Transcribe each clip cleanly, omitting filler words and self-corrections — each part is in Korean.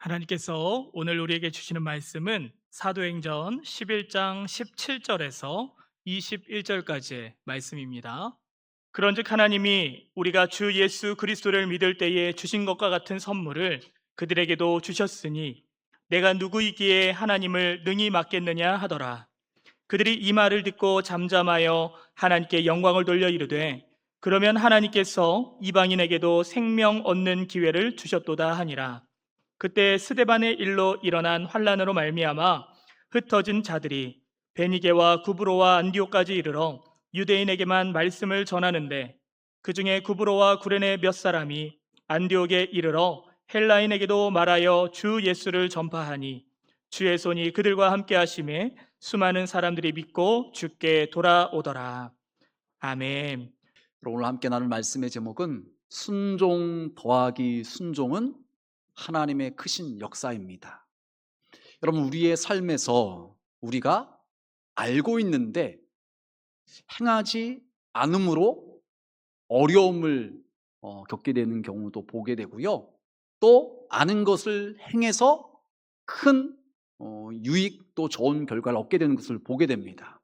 하나님께서 오늘 우리에게 주시는 말씀은 사도행전 11장 17절에서 21절까지의 말씀입니다. 그런즉 하나님이 우리가 주 예수 그리스도를 믿을 때에 주신 것과 같은 선물을 그들에게도 주셨으니 내가 누구이기에 하나님을 능히 맡겠느냐 하더라. 그들이 이 말을 듣고 잠잠하여 하나님께 영광을 돌려 이르되 그러면 하나님께서 이방인에게도 생명 얻는 기회를 주셨도다 하니라. 그때 스데반의 일로 일어난 환란으로 말미암아 흩어진 자들이 베니게와 구브로와 안디옥까지 이르러 유대인에게만 말씀을 전하는데 그 중에 구브로와 구레네 몇 사람이 안디옥에 이르러 헬라인에게도 말하여 주 예수를 전파하니 주의 손이 그들과 함께 하심에 수많은 사람들이 믿고 주께 돌아오더라. 아멘. 오늘 함께 나눌 말씀의 제목은 순종 더하기 순종은 하나님의 크신 역사입니다. 여러분, 우리의 삶에서 우리가 알고 있는데 행하지 않음으로 어려움을 겪게 되는 경우도 보게 되고요. 또 아는 것을 행해서 큰 유익 또 좋은 결과를 얻게 되는 것을 보게 됩니다.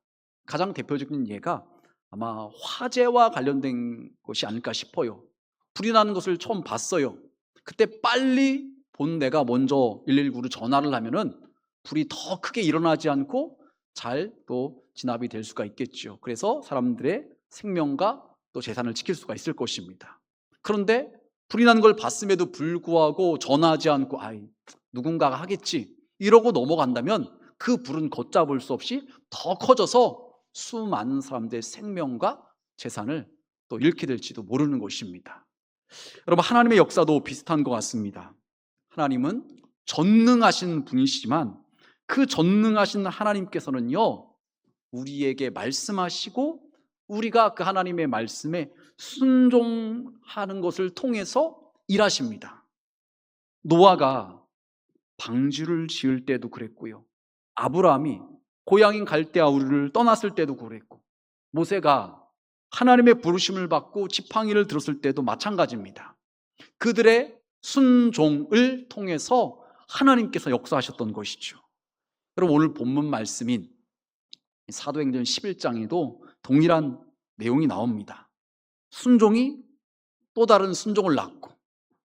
가장 대표적인 예가 아마 화재와 관련된 것이 아닐까 싶어요. 불이 나는 것을 처음 봤어요. 그때 빨리 본 내가 먼저 119로 전화를 하면은 불이 더 크게 일어나지 않고 잘 또 진압이 될 수가 있겠죠. 그래서 사람들의 생명과 또 재산을 지킬 수가 있을 것입니다. 그런데 불이 나는 걸 봤음에도 불구하고 전화하지 않고 누군가가 하겠지 이러고 넘어간다면 그 불은 걷잡을 수 없이 더 커져서 수많은 사람들의 생명과 재산을 또 잃게 될지도 모르는 것입니다. 여러분, 하나님의 역사도 비슷한 것 같습니다. 하나님은 전능하신 분이시지만 그 전능하신 하나님께서는요, 우리에게 말씀하시고 우리가 그 하나님의 말씀에 순종하는 것을 통해서 일하십니다. 노아가 방주를 지을 때도 그랬고요, 아브라함이 고향인 갈대아 우르를 떠났을 때도 그랬고, 모세가 하나님의 부르심을 받고 지팡이를 들었을 때도 마찬가지입니다. 그들의 순종을 통해서 하나님께서 역사하셨던 것이죠. 여러분, 오늘 본문 말씀인 사도행전 11장에도 동일한 내용이 나옵니다. 순종이 또 다른 순종을 낳고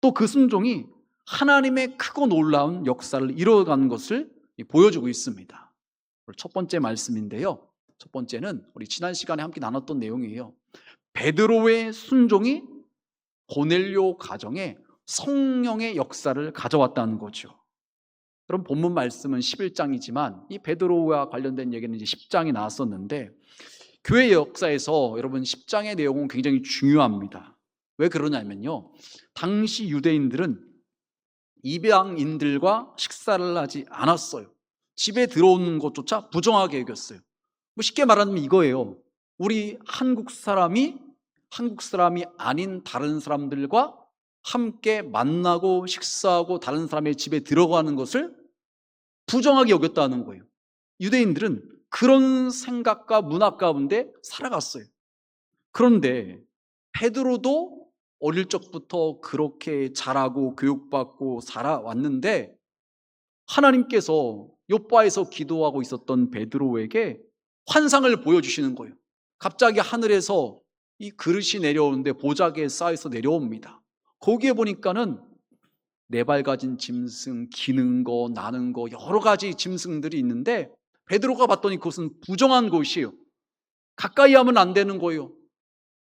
또 그 순종이 하나님의 크고 놀라운 역사를 이루어가는 것을 보여주고 있습니다. 첫 번째 말씀인데요, 첫 번째는 우리 지난 시간에 함께 나눴던 내용이에요. 베드로의 순종이 고넬료 가정에 성령의 역사를 가져왔다는 거죠. 여러분, 본문 말씀은 11장이지만 이 베드로와 관련된 얘기는 이제 10장에 나왔었는데, 교회 역사에서 여러분 10장의 내용은 굉장히 중요합니다. 왜 그러냐면요, 당시 유대인들은 이방인들과 식사를 하지 않았어요. 집에 들어오는 것조차 부정하게 여겼어요. 쉽게 말하면 이거예요. 우리 한국 사람이 아닌 다른 사람들과 함께 만나고 식사하고 다른 사람의 집에 들어가는 것을 부정하게 여겼다는 거예요. 유대인들은 그런 생각과 문화 가운데 살아갔어요. 그런데 베드로도 어릴 적부터 그렇게 자라고 교육받고 살아왔는데, 하나님께서 요바에서 기도하고 있었던 베드로에게 환상을 보여주시는 거예요. 갑자기 하늘에서 이 그릇이 내려오는데 보자기에 쌓여서 내려옵니다. 거기에 보니까는 네 발 가진 짐승, 기는 거, 나는 거, 여러 가지 짐승들이 있는데, 베드로가 봤더니 그것은 부정한 것이에요. 가까이 하면 안 되는 거예요.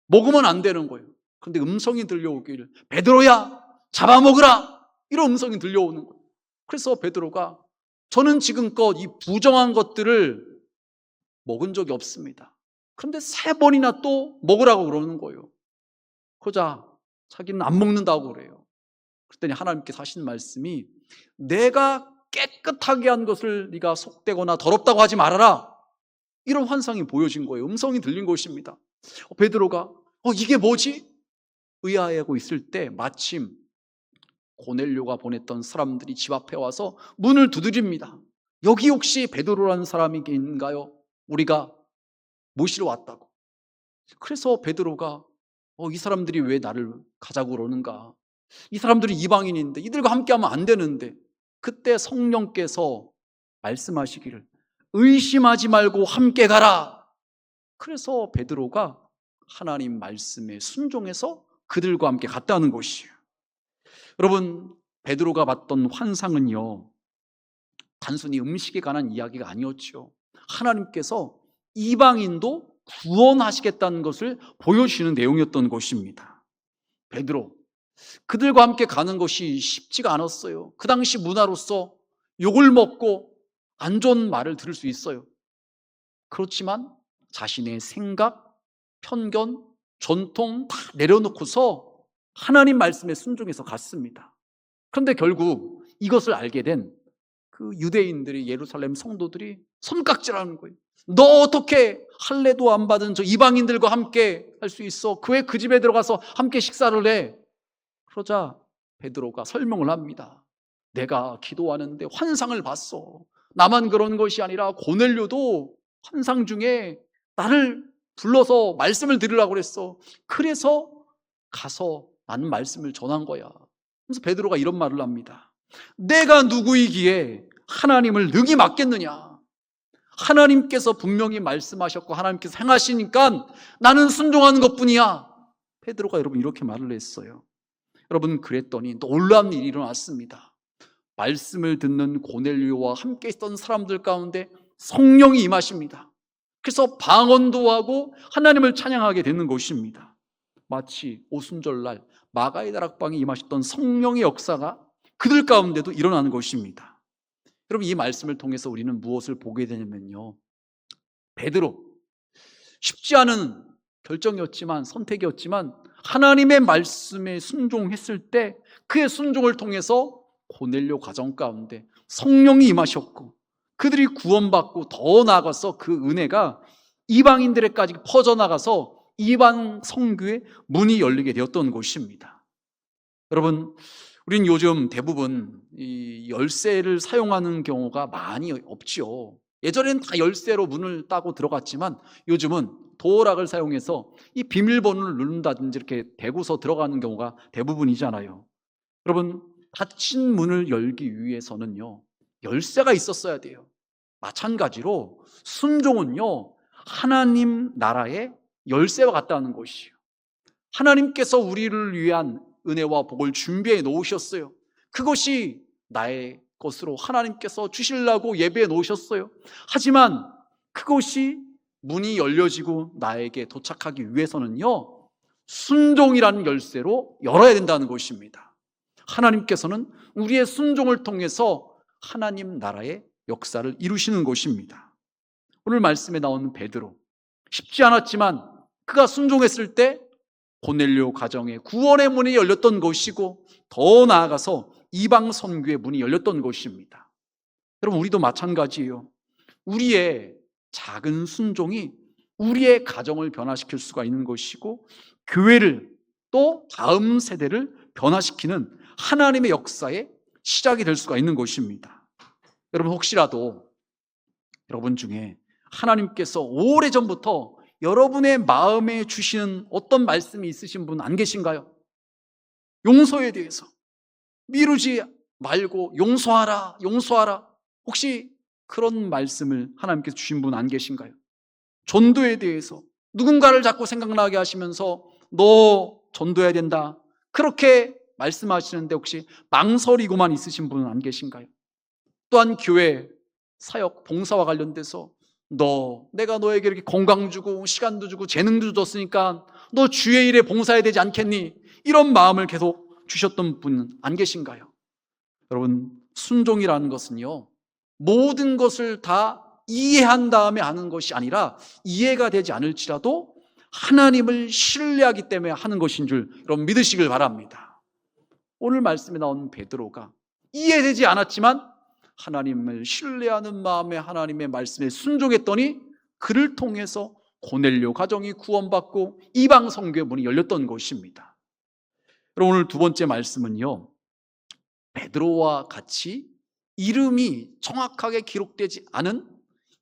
먹으면 안 되는 거예요. 그런데 음성이 들려오기를, 베드로야, 잡아먹으라, 이런 음성이 들려오는 거예요. 그래서 베드로가, 저는 지금껏 이 부정한 것들을 먹은 적이 없습니다. 그런데 3번이나 또 먹으라고 그러는 거예요. 그러자 자기는 안 먹는다고 그래요. 그랬더니 하나님께서 하신 말씀이, 내가 깨끗하게 한 것을 네가 속되거나 더럽다고 하지 말아라, 이런 환상이 보여진 거예요. 음성이 들린 것입니다. 베드로가 이게 뭐지? 의아해하고 있을 때 마침 고넬료가 보냈던 사람들이 집 앞에 와서 문을 두드립니다. 여기 혹시 베드로라는 사람이 있는가요? 우리가 모시러 왔다고. 그래서 베드로가 이 사람들이 왜 나를 가자고 그러는가? 이 사람들이 이방인인데, 이들과 함께하면 안 되는데, 그때 성령께서 말씀하시기를 의심하지 말고 함께 가라. 그래서 베드로가 하나님 말씀에 순종해서 그들과 함께 갔다는 것이에요. 여러분, 베드로가 봤던 환상은요, 단순히 음식에 관한 이야기가 아니었죠. 하나님께서 이방인도 구원하시겠다는 것을 보여주시는 내용이었던 것입니다. 베드로, 그들과 함께 가는 것이 쉽지가 않았어요. 그 당시 문화로서 욕을 먹고 안 좋은 말을 들을 수 있어요. 그렇지만 자신의 생각, 편견, 전통 다 내려놓고서 하나님 말씀에 순종해서 갔습니다. 그런데 결국 이것을 알게 된 그 유대인들이, 예루살렘 성도들이 손깍질하는 거예요. 너 어떻게 할례도 안 받은 저 이방인들과 함께 할 수 있어? 왜 그 집에 들어가서 함께 식사를 해? 그러자 베드로가 설명을 합니다. 내가 기도하는데 환상을 봤어. 나만 그런 것이 아니라 고넬료도 환상 중에 나를 불러서 말씀을 들으라고 그랬어. 그래서 가서 나는 말씀을 전한 거야. 그래서 베드로가 이런 말을 합니다. 내가 누구이기에 하나님을 능히 맡겠느냐? 하나님께서 분명히 말씀하셨고 하나님께서 행하시니까 나는 순종하는 것뿐이야. 베드로가 여러분 이렇게 말을 했어요. 여러분, 그랬더니 놀라운 일이 일어났습니다. 말씀을 듣는 고넬료와 함께 있던 사람들 가운데 성령이 임하십니다. 그래서 방언도 하고 하나님을 찬양하게 되는 것입니다. 마치 오순절날 마가의 다락방에 임하셨던 성령의 역사가 그들 가운데도 일어나는 것입니다. 여러분, 이 말씀을 통해서 우리는 무엇을 보게 되냐면요, 베드로, 쉽지 않은 결정이었지만, 선택이었지만 하나님의 말씀에 순종했을 때 그의 순종을 통해서 고넬료 가정 가운데 성령이 임하셨고 그들이 구원받고 더 나아가서 그 은혜가 이방인들에까지 퍼져나가서 이방 선교의 문이 열리게 되었던 것입니다. 여러분, 우린 요즘 대부분 이 열쇠를 사용하는 경우가 많이 없죠. 예전에는 다 열쇠로 문을 따고 들어갔지만 요즘은 도어락을 사용해서 이 비밀번호를 누른다든지 이렇게 대고서 들어가는 경우가 대부분이잖아요. 여러분, 닫힌 문을 열기 위해서는요, 열쇠가 있었어야 돼요. 마찬가지로 순종은요, 하나님 나라의 열쇠와 같다는 것이에요. 하나님께서 우리를 위한 은혜와 복을 준비해 놓으셨어요. 그것이 나의 것으로 하나님께서 주시려고 예배해 놓으셨어요. 하지만 그것이 문이 열려지고 나에게 도착하기 위해서는요, 순종이라는 열쇠로 열어야 된다는 것입니다. 하나님께서는 우리의 순종을 통해서 하나님 나라의 역사를 이루시는 것입니다. 오늘 말씀에 나오는 베드로, 쉽지 않았지만 그가 순종했을 때 고넬료 가정에 구원의 문이 열렸던 것이고 더 나아가서 이방 선교의 문이 열렸던 것입니다. 여러분, 우리도 마찬가지예요. 우리의 작은 순종이 우리의 가정을 변화시킬 수가 있는 것이고 교회를, 또 다음 세대를 변화시키는 하나님의 역사의 시작이 될 수가 있는 것입니다. 여러분, 혹시라도 여러분 중에 하나님께서 오래전부터 여러분의 마음에 주시는 어떤 말씀이 있으신 분 안 계신가요? 용서에 대해서 미루지 말고 용서하라, 용서하라. 혹시 그런 말씀을 하나님께서 주신 분 안 계신가요? 전도에 대해서 누군가를 자꾸 생각나게 하시면서 너 전도해야 된다, 그렇게 말씀하시는데 혹시 망설이고만 있으신 분은 안 계신가요? 또한 교회 사역, 봉사와 관련돼서 내가 너에게 이렇게 건강 주고 시간도 주고 재능도 줬으니까 너 주의 일에 봉사해야 되지 않겠니? 이런 마음을 계속 주셨던 분은 안 계신가요? 여러분, 순종이라는 것은요, 모든 것을 다 이해한 다음에 하는 것이 아니라 이해가 되지 않을지라도 하나님을 신뢰하기 때문에 하는 것인 줄 여러분 믿으시길 바랍니다. 오늘 말씀에 나온 베드로가 이해되지 않았지만 하나님을 신뢰하는 마음에 하나님의 말씀에 순종했더니 그를 통해서 고넬료 가정이 구원받고 이방 선교의 문이 열렸던 것입니다. 여러분, 오늘 두 번째 말씀은요, 베드로와 같이 이름이 정확하게 기록되지 않은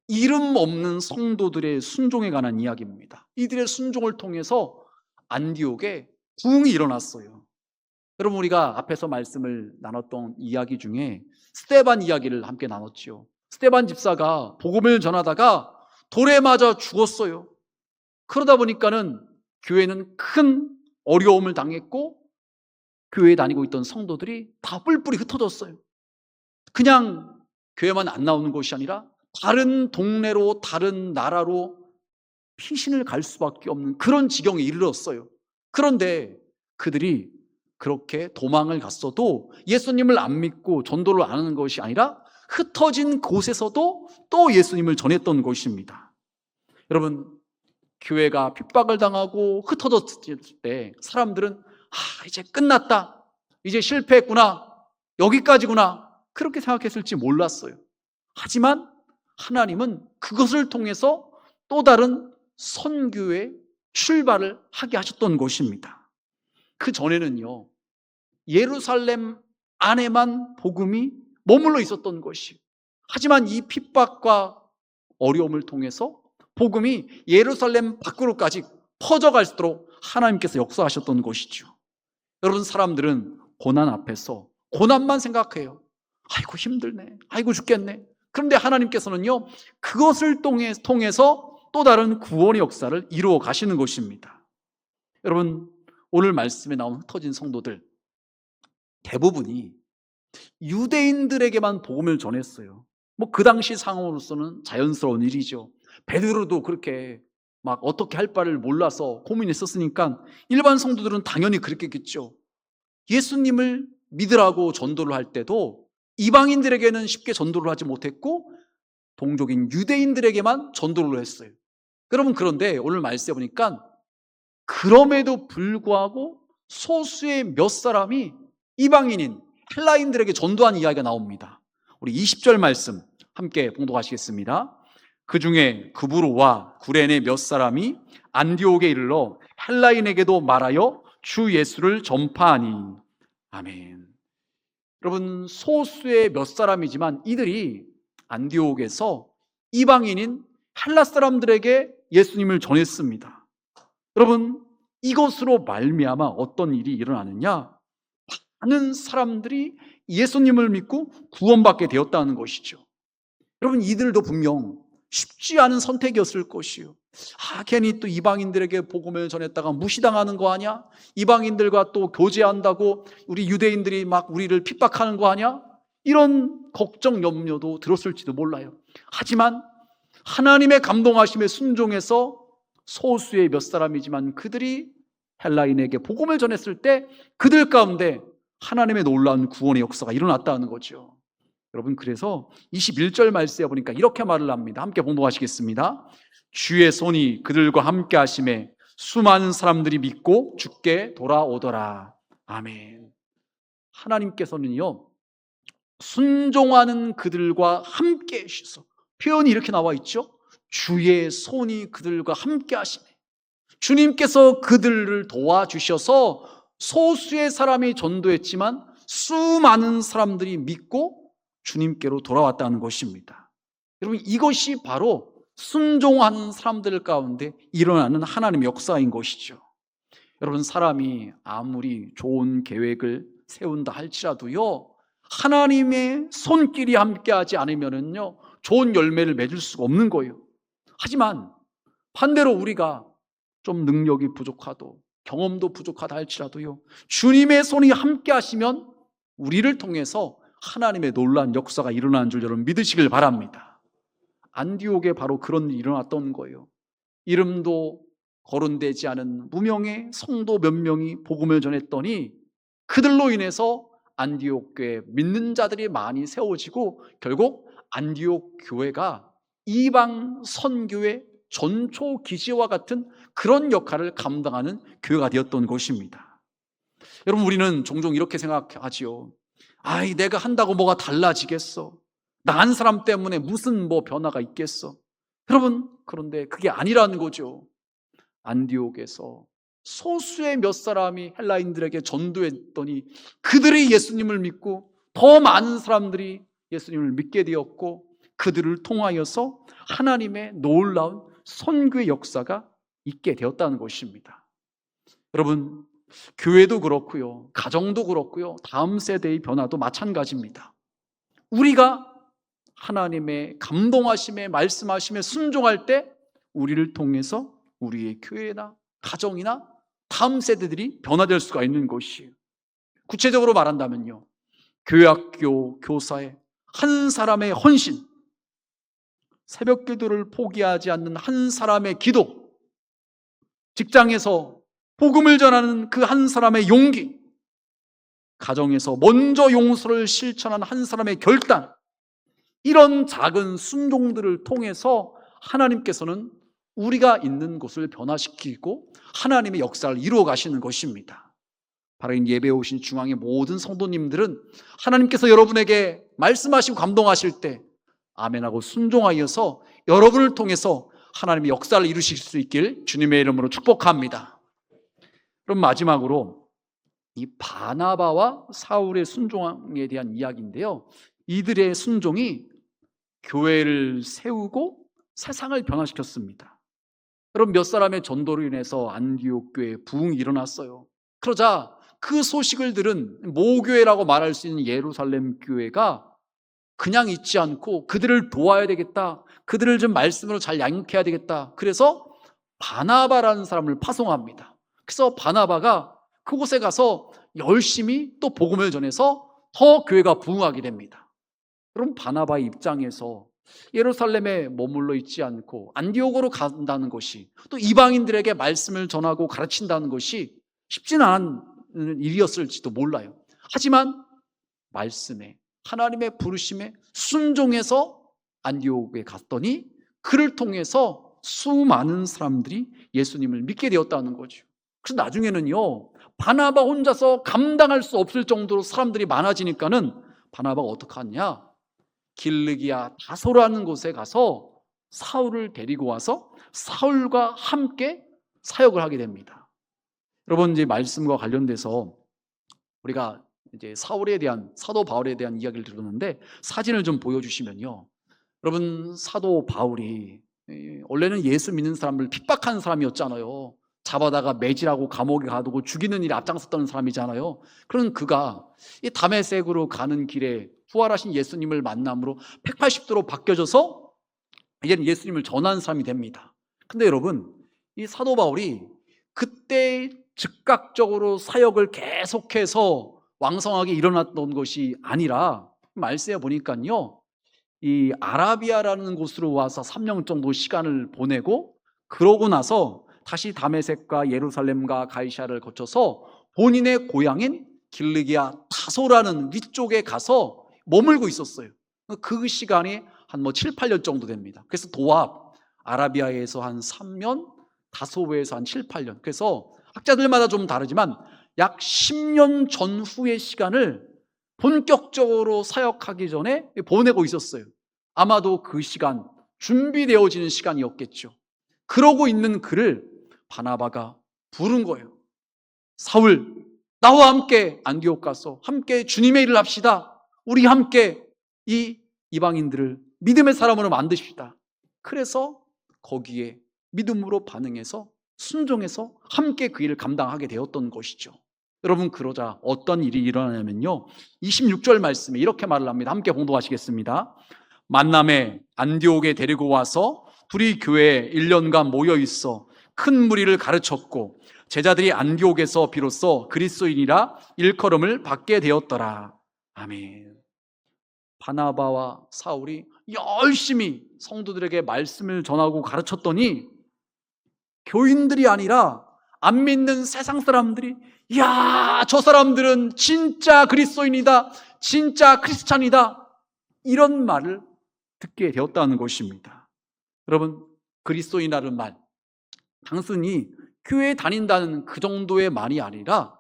이름 없는 성도들의 순종에 관한 이야기입니다. 이들의 순종을 통해서 안디옥에 부흥이 일어났어요. 여러분, 우리가 앞에서 말씀을 나눴던 이야기 중에 스데반 이야기를 함께 나눴죠. 스데반 집사가 복음을 전하다가 돌에 맞아 죽었어요. 그러다 보니까는 교회는 큰 어려움을 당했고 교회에 다니고 있던 성도들이 다 뿔뿔이 흩어졌어요. 그냥 교회만 안 나오는 것이 아니라 다른 동네로, 다른 나라로 피신을 갈 수밖에 없는 그런 지경에 이르렀어요. 그런데 그들이 그렇게 도망을 갔어도 예수님을 안 믿고 전도를 안 하는 것이 아니라 흩어진 곳에서도 또 예수님을 전했던 것입니다. 여러분, 교회가 핍박을 당하고 흩어졌을 때 사람들은 이제 끝났다, 이제 실패했구나, 여기까지구나, 그렇게 생각했을지 몰랐어요. 하지만 하나님은 그것을 통해서 또 다른 선교의 출발을 하게 하셨던 것입니다. 그 전에는요, 예루살렘 안에만 복음이 머물러 있었던 것이에요. 하지만 이 핍박과 어려움을 통해서 복음이 예루살렘 밖으로까지 퍼져갈수록 하나님께서 역사하셨던 것이죠. 여러분, 사람들은 고난 앞에서 고난만 생각해요. 아이고 힘들네, 아이고 죽겠네. 그런데 하나님께서는요, 그것을 통해서 또 다른 구원의 역사를 이루어 가시는 것입니다. 여러분, 오늘 말씀에 나온 흩어진 성도들 대부분이 유대인들에게만 복음을 전했어요. 그 당시 상황으로서는 자연스러운 일이죠. 베드로도 그렇게 막 어떻게 할 바를 몰라서 고민했었으니까 일반 성도들은 당연히 그랬겠죠. 예수님을 믿으라고 전도를 할 때도 이방인들에게는 쉽게 전도를 하지 못했고 동족인 유대인들에게만 전도를 했어요. 여러분, 그런데 오늘 말씀해 보니까 그럼에도 불구하고 소수의 몇 사람이 이방인인 헬라인들에게 전도한 이야기가 나옵니다. 우리 20절 말씀 함께 봉독하시겠습니다. 그 중에 구브로와 구레네 몇 사람이 안디옥에 이르러 헬라인에게도 말하여 주 예수를 전파하니. 아멘. 여러분, 소수의 몇 사람이지만 이들이 안디옥에서 이방인인 헬라 사람들에게 예수님을 전했습니다. 여러분, 이것으로 말미암아 어떤 일이 일어나느냐? 많은 사람들이 예수님을 믿고 구원받게 되었다는 것이죠. 여러분, 이들도 분명 쉽지 않은 선택이었을 것이요. 괜히 또 이방인들에게 복음을 전했다가 무시당하는 거 아니야? 이방인들과 또 교제한다고 우리 유대인들이 막 우리를 핍박하는 거 아니야? 이런 걱정, 염려도 들었을지도 몰라요. 하지만 하나님의 감동하심에 순종해서 소수의 몇 사람이지만 그들이 헬라인에게 복음을 전했을 때 그들 가운데 하나님의 놀라운 구원의 역사가 일어났다는 거죠. 여러분, 그래서 21절 말씀에 보니까 이렇게 말을 합니다. 함께 봉독하시겠습니다. 주의 손이 그들과 함께 하심에 수많은 사람들이 믿고 주께 돌아오더라. 아멘. 하나님께서는요, 순종하는 그들과 함께 하셔서, 표현이 이렇게 나와 있죠. 주의 손이 그들과 함께 하시네. 주님께서 그들을 도와주셔서 소수의 사람이 전도했지만 수많은 사람들이 믿고 주님께로 돌아왔다는 것입니다. 여러분, 이것이 바로 순종하는 사람들 가운데 일어나는 하나님의 역사인 것이죠. 여러분, 사람이 아무리 좋은 계획을 세운다 할지라도요, 하나님의 손길이 함께하지 않으면요, 좋은 열매를 맺을 수가 없는 거예요. 하지만 반대로 우리가 좀 능력이 부족하도 경험도 부족하다 할지라도요, 주님의 손이 함께 하시면 우리를 통해서 하나님의 놀라운 역사가 일어나는 줄 여러분 믿으시길 바랍니다. 안디옥에 바로 그런 일이 일어났던 거예요. 이름도 거론되지 않은 무명의 성도 몇 명이 복음을 전했더니 그들로 인해서 안디옥 교회 믿는 자들이 많이 세워지고 결국 안디옥 교회가 이방 선교의 전초 기지와 같은 그런 역할을 감당하는 교회가 되었던 것입니다. 여러분, 우리는 종종 이렇게 생각하지요. 내가 한다고 뭐가 달라지겠어? 나 한 사람 때문에 무슨 변화가 있겠어? 여러분, 그런데 그게 아니라는 거죠. 안디옥에서 소수의 몇 사람이 헬라인들에게 전도했더니 그들이 예수님을 믿고 더 많은 사람들이 예수님을 믿게 되었고 그들을 통하여서 하나님의 놀라운 선교의 역사가 있게 되었다는 것입니다. 여러분, 교회도 그렇고요, 가정도 그렇고요, 다음 세대의 변화도 마찬가지입니다. 우리가 하나님의 감동하심에 말씀하심에 순종할 때 우리를 통해서 우리의 교회나 가정이나 다음 세대들이 변화될 수가 있는 것이에요. 구체적으로 말한다면요, 교회학교 교사의 한 사람의 헌신, 새벽 기도를 포기하지 않는 한 사람의 기도, 직장에서 복음을 전하는 그 한 사람의 용기, 가정에서 먼저 용서를 실천한 한 사람의 결단, 이런 작은 순종들을 통해서 하나님께서는 우리가 있는 곳을 변화시키고 하나님의 역사를 이루어 가시는 것입니다. 바로 이 예배에 오신 중앙의 모든 성도님들은 하나님께서 여러분에게 말씀하시고 감동하실 때 아멘하고 순종하여서 여러분을 통해서 하나님의 역사를 이루실 수 있길 주님의 이름으로 축복합니다. 그럼 마지막으로 이 바나바와 사울의 순종에 대한 이야기인데요, 이들의 순종이 교회를 세우고 세상을 변화시켰습니다. 여러분, 몇 사람의 전도로 인해서 안디옥 교회에 부흥이 일어났어요. 그러자 그 소식을 들은 모교회라고 말할 수 있는 예루살렘 교회가 그냥 있지 않고 그들을 도와야 되겠다, 그들을 좀 말씀으로 잘 양육해야 되겠다, 그래서 바나바라는 사람을 파송합니다. 그래서 바나바가 그곳에 가서 열심히 또 복음을 전해서 더 교회가 부흥하게 됩니다. 그럼 바나바의 입장에서 예루살렘에 머물러 있지 않고 안디옥으로 간다는 것이, 또 이방인들에게 말씀을 전하고 가르친다는 것이 쉽지는 않은 일이었을지도 몰라요. 하지만 말씀에, 하나님의 부르심에 순종해서 안디옥에 갔더니 그를 통해서 수많은 사람들이 예수님을 믿게 되었다는 거죠. 그래서 나중에는요, 바나바 혼자서 감당할 수 없을 정도로 사람들이 많아지니까는 바나바가 어떻게 하냐, 길르기아 다소라는 곳에 가서 사울을 데리고 와서 사울과 함께 사역을 하게 됩니다. 여러분, 이제 말씀과 관련돼서 우리가 이제 사울에 대한, 사도 바울에 대한 이야기를 들었는데 사진을 좀 보여주시면요, 여러분, 사도 바울이 원래는 예수 믿는 사람을 핍박하는 사람이었잖아요. 잡아다가 매질하고 감옥에 가두고 죽이는 일에 앞장섰던 사람이잖아요. 그런 그가 이 다메섹으로 가는 길에 부활하신 예수님을 만남으로 180도로 바뀌어져서 이제는 예수님을 전하는 사람이 됩니다. 근데 여러분, 이 사도 바울이 그때 즉각적으로 사역을 계속해서 왕성하게 일어났던 것이 아니라 말씀에 보니까요, 이 아라비아라는 곳으로 와서 3년 정도 시간을 보내고 그러고 나서 다시 다메섹과 예루살렘과 가이사를 거쳐서 본인의 고향인 길르기아 다소라는 위쪽에 가서 머물고 있었어요. 그 시간이 한 7, 8년 정도 됩니다. 그래서 도합 아라비아에서 한 3년, 다소에서 한 7, 8년. 그래서 학자들마다 좀 다르지만 약 10년 전후의 시간을 본격적으로 사역하기 전에 보내고 있었어요. 아마도 그 시간, 준비되어지는 시간이었겠죠. 그러고 있는 그를 바나바가 부른 거예요. 사울, 나와 함께 안디옥 가서 함께 주님의 일을 합시다. 우리 함께 이 이방인들을 믿음의 사람으로 만드십시다. 그래서 거기에 믿음으로 반응해서 순종해서 함께 그 일을 감당하게 되었던 것이죠. 여러분, 그러자 어떤 일이 일어나냐면요, 26절 말씀에 이렇게 말을 합니다. 함께 봉독하시겠습니다. 만남에 안디옥에 데리고 와서 둘이 교회에 1년간 모여 있어 큰 무리를 가르쳤고 제자들이 안디옥에서 비로소 그리스도인이라 일컬음을 받게 되었더라. 아멘. 바나바와 사울이 열심히 성도들에게 말씀을 전하고 가르쳤더니 교인들이 아니라 안 믿는 세상 사람들이, 야, 저 사람들은 진짜 그리스도인이다, 진짜 크리스찬이다, 이런 말을 듣게 되었다는 것입니다. 여러분, 그리스도인이라는 말, 단순히 교회에 다닌다는 그 정도의 말이 아니라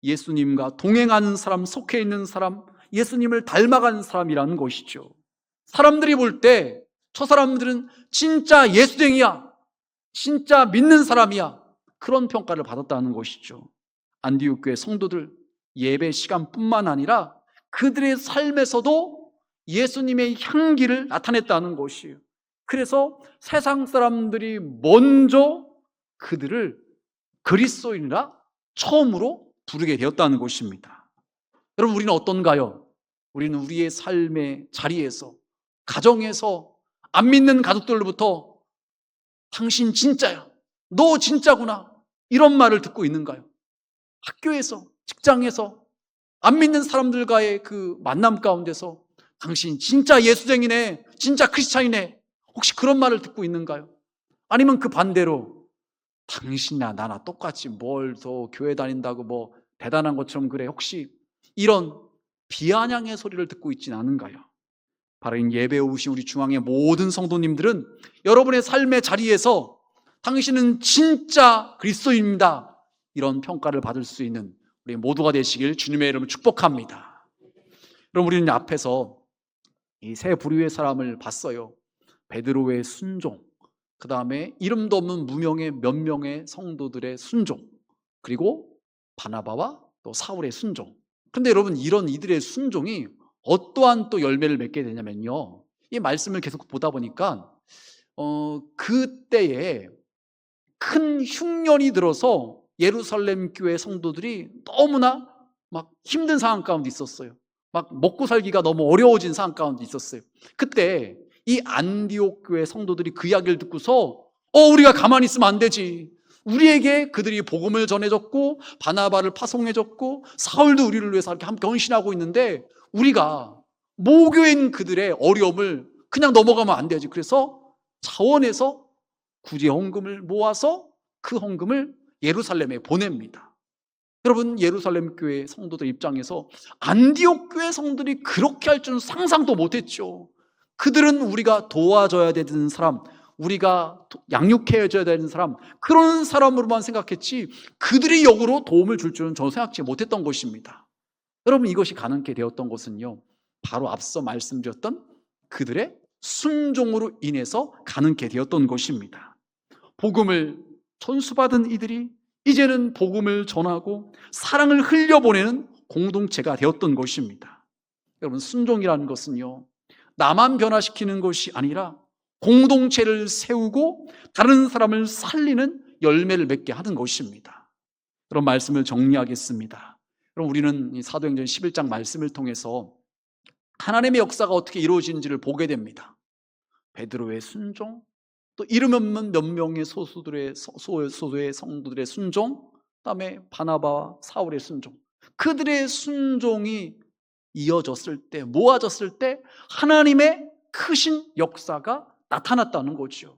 예수님과 동행하는 사람, 속해 있는 사람, 예수님을 닮아가는 사람이라는 것이죠. 사람들이 볼 때 저 사람들은 진짜 예수쟁이야, 진짜 믿는 사람이야, 그런 평가를 받았다는 것이죠. 안디옥 교회 성도들 예배 시간뿐만 아니라 그들의 삶에서도 예수님의 향기를 나타냈다는 것이에요. 그래서 세상 사람들이 먼저 그들을 그리스도인이라 처음으로 부르게 되었다는 것입니다. 여러분, 우리는 어떤가요? 우리는 우리의 삶의 자리에서, 가정에서, 안 믿는 가족들로부터 당신 진짜야, 너 진짜구나, 이런 말을 듣고 있는가요? 학교에서, 직장에서, 안 믿는 사람들과의 그 만남 가운데서 당신 진짜 예수쟁이네, 진짜 크리스찬이네, 혹시 그런 말을 듣고 있는가요? 아니면 그 반대로 당신이나 나나 똑같이 뭘 더 교회 다닌다고 뭐 대단한 것처럼 그래, 혹시 이런 비아냥의 소리를 듣고 있지는 않은가요? 바로 이 예배에 오신 우리 중앙의 모든 성도님들은 여러분의 삶의 자리에서 당신은 진짜 그리스도인입니다, 이런 평가를 받을 수 있는 우리 모두가 되시길 주님의 이름으로 축복합니다. 그럼 우리는 앞에서 이 세 부류의 사람을 봤어요. 베드로의 순종, 그 다음에 이름도 없는 무명의 몇 명의 성도들의 순종, 그리고 바나바와 또 사울의 순종. 근데 여러분, 이런 이들의 순종이 어떠한 또 열매를 맺게 되냐면요, 이 말씀을 계속 보다 보니까 그때에 큰 흉년이 들어서 예루살렘 교회 성도들이 너무나 막 힘든 상황 가운데 있었어요. 막 먹고 살기가 너무 어려워진 상황 가운데 있었어요. 그때 이 안디옥 교회 성도들이 그 이야기를 듣고서 우리가 가만히 있으면 안 되지. 우리에게 그들이 복음을 전해줬고 바나바를 파송해줬고 사울도 우리를 위해서 이렇게 함께 헌신하고 있는데 우리가 모교인 그들의 어려움을 그냥 넘어가면 안 되지. 그래서 차원에서 구제 헌금을 모아서 그 헌금을 예루살렘에 보냅니다. 여러분, 예루살렘 교회 성도들 입장에서 안디옥 교회 성도들이 그렇게 할 줄은 상상도 못했죠. 그들은 우리가 도와줘야 되는 사람, 우리가 양육해줘야 되는 사람, 그런 사람으로만 생각했지 그들이 역으로 도움을 줄 줄은 저는 생각지 못했던 것입니다. 여러분, 이것이 가능하게 되었던 것은요, 바로 앞서 말씀드렸던 그들의 순종으로 인해서 가능하게 되었던 것입니다. 복음을 전수받은 이들이 이제는 복음을 전하고 사랑을 흘려보내는 공동체가 되었던 것입니다. 여러분, 순종이라는 것은요, 나만 변화시키는 것이 아니라 공동체를 세우고 다른 사람을 살리는 열매를 맺게 하는 것입니다. 그런 말씀을 정리하겠습니다. 그럼 우리는 이 사도행전 11장 말씀을 통해서 하나님의 역사가 어떻게 이루어지는지를 보게 됩니다. 베드로의 순종, 또 이름 없는 몇 명의 소수의 성도들의 순종, 그다음에 바나바와 사울의 순종, 그들의 순종이 이어졌을 때, 모아졌을 때 하나님의 크신 역사가 나타났다는 거죠.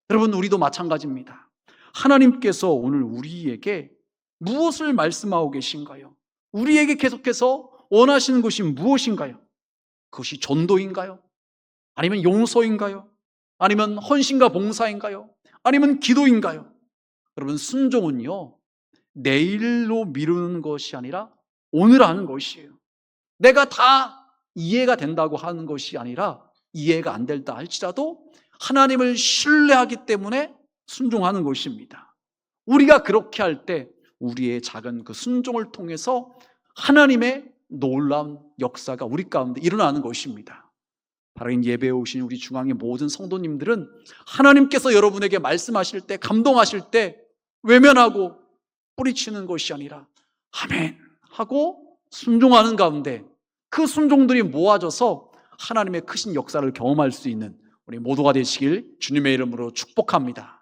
여러분, 우리도 마찬가지입니다. 하나님께서 오늘 우리에게 무엇을 말씀하고 계신가요? 우리에게 계속해서 원하시는 것이 무엇인가요? 그것이 전도인가요? 아니면 용서인가요? 아니면 헌신과 봉사인가요? 아니면 기도인가요? 여러분, 순종은요, 내일로 미루는 것이 아니라 오늘 하는 것이에요. 내가 다 이해가 된다고 하는 것이 아니라 이해가 안 된다 할지라도 하나님을 신뢰하기 때문에 순종하는 것입니다. 우리가 그렇게 할 때 우리의 작은 그 순종을 통해서 하나님의 놀라운 역사가 우리 가운데 일어나는 것입니다. 바로 이 예배에 오신 우리 중앙의 모든 성도님들은 하나님께서 여러분에게 말씀하실 때, 감동하실 때 외면하고 뿌리치는 것이 아니라 아멘 하고 순종하는 가운데 그 순종들이 모아져서 하나님의 크신 역사를 경험할 수 있는 우리 모두가 되시길 주님의 이름으로 축복합니다.